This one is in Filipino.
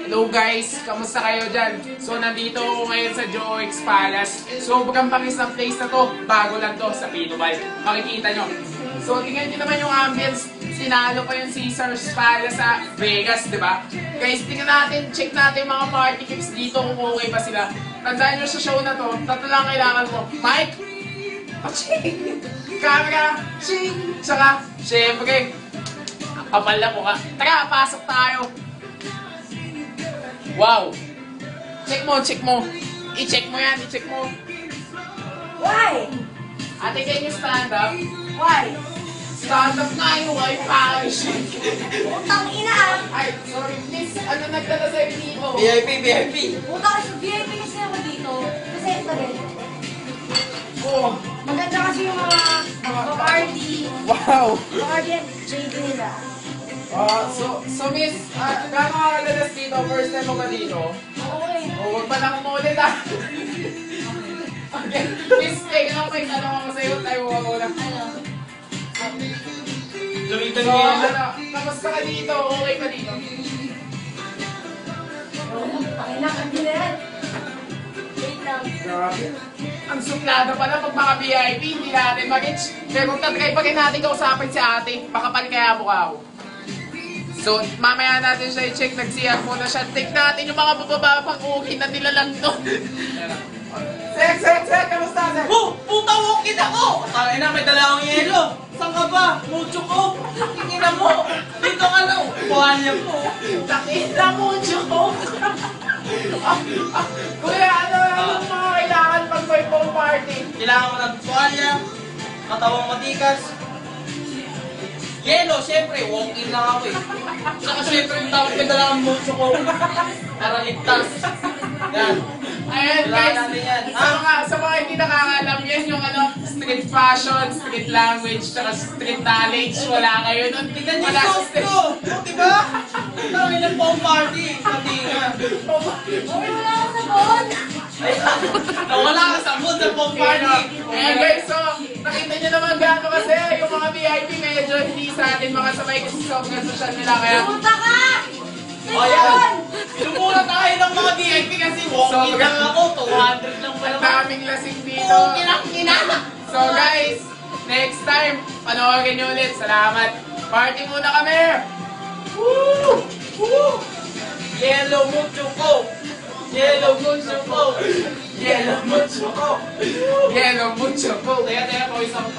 Hello guys, kamusta kayo dyan? So nandito ako ngayon sa Joex Palace. Sobrang bangis ng place na to. Bago lang to sa Pinubay. Makikita nyo. So tingnan nyo naman yung ambience. Sinalo pa yung Caesars Palace sa Vegas, di ba? Guys, tingnan natin, check natin yung mga party kicks dito kung okay pa sila. Tandaan nyo sa show na to, tatlo lang kailangan mo. Mic, paching, camera, ching, tsaka, syempre, kapal na mukha. Tara, pasok tayo. Wow! Check mo, check mo. I-check mo yan, i-check mo. Why? Ate, can you stand up? Why? Stand up na yung wifi. Putang ina! Ay, sorry, please. Ano nagdala sa'yo dito? VIP, VIP! Puta kasi VIP kasi ako dito. Kasi ito rin. Oh, Maganda kasi yung mga party. wow! Party at JD nila. So miss, gano'n ka kalalas dito? First time mo ba dito? Okay. Huwag pa lang umulit Okay, miss, ano may tanong ako sa'yo? Tayo wala. Ano? Lumitan So, niya. kamusta ka dito? Okay ka dito? Pakina, hindi na yan. Wait lang. Grabe. Ang suplado pala pag mga VIP, hindi natin mag-itch. Pero kung tatry pa rin natin kausapin si ate, makapal kaya mukha ako. So, mamaya natin siya i-check. Nag-CR muna siya. Take natin yung mga bababa pang ukin na nilalang to. Sek! Kamusta, Sek? Puta, walk-in ako! Tangin na, may dala akong yelo. Saan ka ba? Mucho ko. Tingnan mo. Dito ka na. Buhalya mo. Takita mo, Joe! Kuya, ano mga kailangan pag may phone party? Kailangan mo ng buhalya, katawang matikas. Yelo, syempre, walk-in lang ako eh. Saka syempre, yung tawag may dala akong mucho ko. Para ligtas. Yan. Ayan Kailangan guys, natin yan. sa mga hindi nakakalam yan, yung street fashion, street language, tsaka street knowledge, wala kayo nun. Tignan niyo Wala yung sa sauce ko! Diba? Tawag ng phone party. Hindi nga. Okay, wala ako sa phone. Nawala ka sa mood ng phone party. Ayan guys, so nakita nyo naman gano'n kasi yung mga VIP medyo hindi sa atin makasabay kasi sobrang social nila kaya Pumunta ka! O yan! Pinumura tayo ng mga VIP kasi walk-in lang ako. 200 lang ang pala. daming lasing dito. Walk-in ang ina! So guys, next time, panoorin nyo ulit. Salamat. Party muna kami! Woo! Woo! Yellow mucho ko! Yellow mucho ko! Yellow mucho ko! Yellow mucho po. Teka, toys ako.